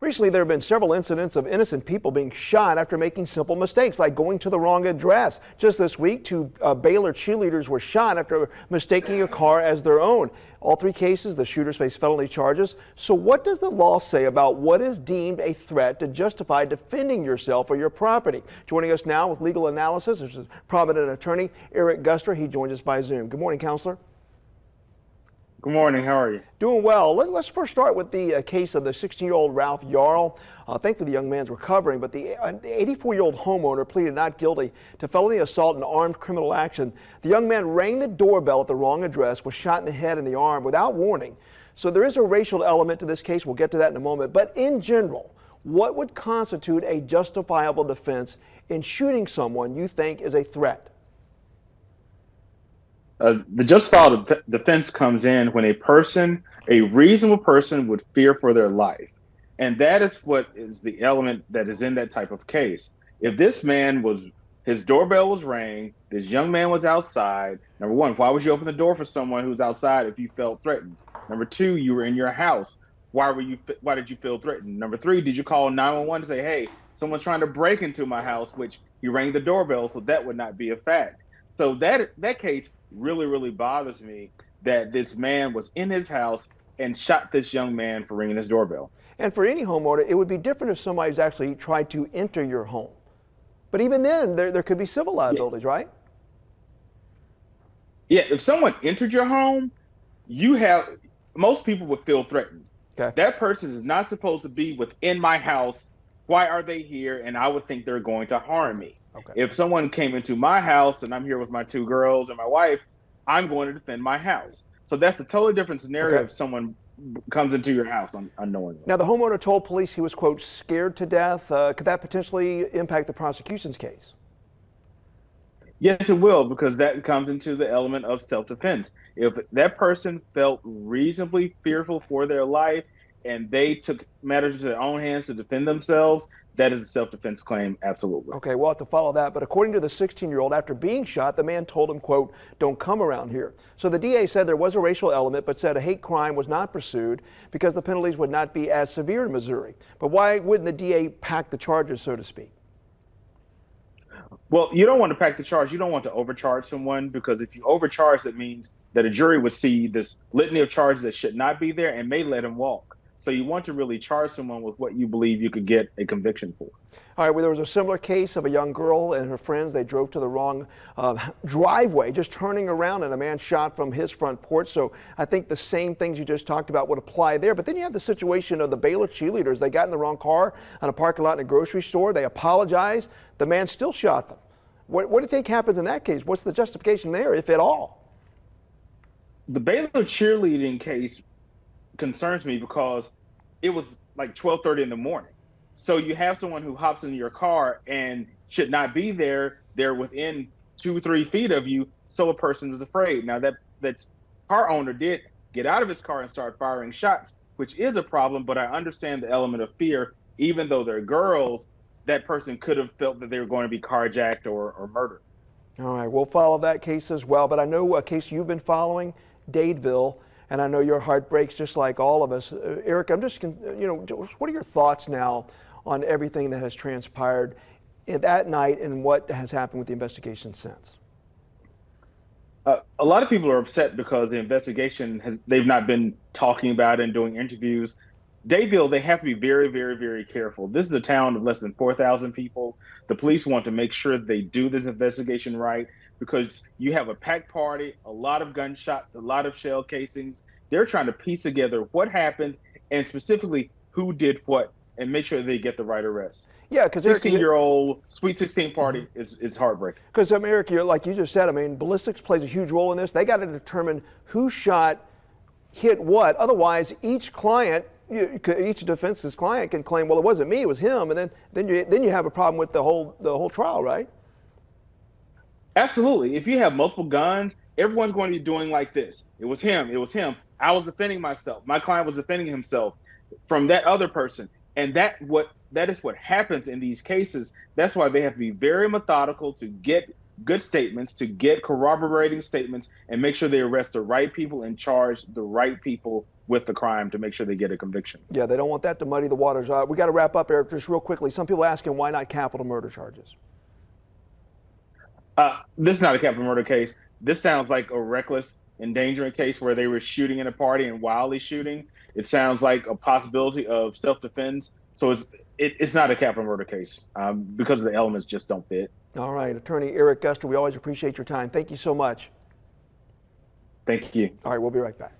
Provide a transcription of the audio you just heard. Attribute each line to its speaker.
Speaker 1: Recently, there have been several incidents of innocent people being shot after making simple mistakes, like going to the wrong address. Just this week, two Baylor cheerleaders were shot after mistaking a car as their own. All three cases, the shooters face felony charges. So what does the law say about what is deemed a threat to justify defending yourself or your property? Joining us now with legal analysis is prominent attorney Eric Guster. He joins us by Zoom. Good morning, counselor.
Speaker 2: Good morning. How are you?
Speaker 1: Doing well. Let's first start with the case of the 16-year-old Ralph Yarl. Thankfully, the young man's recovering, but the 84-year-old homeowner pleaded not guilty to felony assault and armed criminal action. The young man rang the doorbell at the wrong address, was shot in the head and the arm without warning. So there is a racial element to this case. We'll get to that in a moment. But in general, what would constitute a justifiable defense in shooting someone you think is a threat?
Speaker 2: The justifiable defense comes in when a reasonable person would fear for their life. And that is what is the element that is in that type of case. If his doorbell was rang, this young man was outside, number one, why would you open the door for someone who's outside if you felt threatened? Number two, you were in your house. Why did you feel threatened? Number three, did you call 911 to say, hey, someone's trying to break into my house, which you rang the doorbell, so that would not be a fact. So that case really bothers me, that this man was in his house and shot this young man for ringing his doorbell.
Speaker 1: And for any homeowner, it would be different if somebody's actually tried to enter your home. But even then, there could be civil liabilities, right?
Speaker 2: Yeah, if someone entered your home, most people would feel threatened.
Speaker 1: Okay.
Speaker 2: That person is not supposed to be within my house. Why are they here? And I would think they're going to harm me.
Speaker 1: Okay.
Speaker 2: If someone came into my house and I'm here with my two girls and my wife, I'm going to defend my house. So that's a totally different scenario.
Speaker 1: Okay.
Speaker 2: If someone comes into your house unknowingly.
Speaker 1: Now, the homeowner told police he was, quote, scared to death. Could that potentially impact the prosecution's case?
Speaker 2: Yes, it will, because that comes into the element of self-defense. If that person felt reasonably fearful for their life and they took matters into their own hands to defend themselves, that is a self-defense claim, absolutely.
Speaker 1: Okay, we'll have to follow that. But according to the 16-year-old, after being shot, the man told him, quote, don't come around here. So the DA said there was a racial element, but said a hate crime was not pursued because the penalties would not be as severe in Missouri. But why wouldn't the DA pack the charges, so to speak?
Speaker 2: Well, you don't want to pack the charge. You don't want to overcharge someone, because if you overcharge, that means that a jury would see this litany of charges that should not be there and may let him walk. So you want to really charge someone with what you believe you could get a conviction for.
Speaker 1: All right, well, there was a similar case of a young girl and her friends. They drove to the wrong driveway, just turning around, and a man shot from his front porch. So I think the same things you just talked about would apply there. But then you have the situation of the Baylor cheerleaders. They got in the wrong car on a parking lot in a grocery store. They apologized. The man still shot them. What do you think happens in that case? What's the justification there, if at all?
Speaker 2: The Baylor cheerleading case concerns me because it was like 12:30 in the morning. So you have someone who hops into your car and should not be there. They're within 2-3 feet of you, so a person is afraid. Now that car owner did get out of his car and start firing shots, which is a problem, but I understand the element of fear. Even though they're girls, that person could have felt that they were going to be carjacked or murdered.
Speaker 1: All right, we'll follow that case as well. But I know a case you've been following, Dadeville, and I know your heart breaks just like all of us. Eric, I'm just, what are your thoughts now on everything that has transpired that night and what has happened with the investigation since?
Speaker 2: A lot of people are upset because the investigation they've not been talking about it and doing interviews. Dadeville, they have to be very careful. This is a town of less than 4,000 people. The police want to make sure they do this investigation right, because you have a packed party, a lot of gunshots, a lot of shell casings. They're trying to piece together what happened and specifically who did what and make sure they get the right arrests.
Speaker 1: Yeah, because
Speaker 2: 16-year-old Sweet 16 party is heartbreaking.
Speaker 1: Because, Eric, like you just said, ballistics plays a huge role in this. They got to determine who hit what. Otherwise, each defense's client can claim, well, it wasn't me, it was him, and then you have a problem with the whole trial, right?
Speaker 2: Absolutely. If you have multiple guns, everyone's going to be doing like this. It was him. It was him. I was defending myself. My client was defending himself from that other person. And that is what happens in these cases. That's why they have to be very methodical to get good statements, to get corroborating statements, and make sure they arrest the right people and charge the right people with the crime to make sure they get a conviction.
Speaker 1: Yeah, they don't want that to muddy the waters. We got to wrap up, Eric, just real quickly. Some people asking why not capital murder charges?
Speaker 2: This is not a capital murder case. This sounds like a reckless endangerment case where they were shooting in a party and wildly shooting. It sounds like a possibility of self-defense. So it's not a capital murder case because the elements just don't fit.
Speaker 1: All right, Attorney Eric Guster, we always appreciate your time. Thank you so much.
Speaker 2: Thank you.
Speaker 1: All right, we'll be right back.